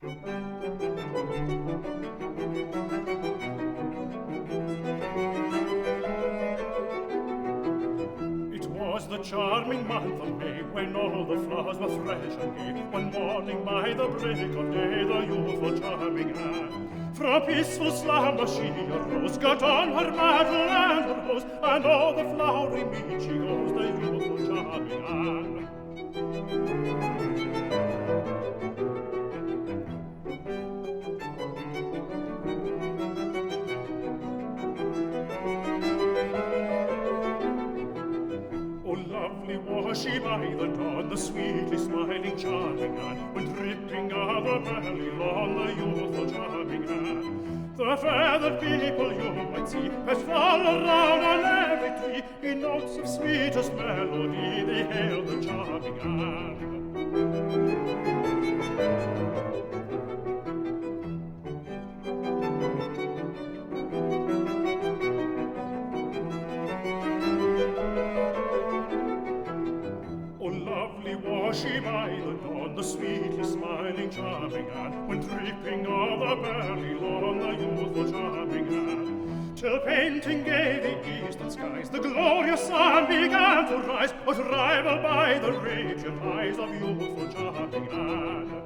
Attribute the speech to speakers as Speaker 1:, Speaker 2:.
Speaker 1: It was the charming month of May, when all the flowers were fresh and gay. One morning by the break of day, the youthful charming Anne from peaceful slumber she arose, got on her mantle and her hose, and all the flowery mead she goes, the youthful charming Anne. Lovely was she by the dawn, the sweetly smiling charming Anne, when dripping of the belly lawn, the youthful charming Anne. The feathered people you might see, as fall around on every tree, in notes of sweetest melody, they hailed the charming Anne. Lovely was she by the dawn, the sweetly smiling charming Anne, when dripping of the belly lawn, the youthful charming Anne. Till painting gay the eastern skies, the glorious sun began to rise, was rivaled by the radiant eyes of youthful charming Anne.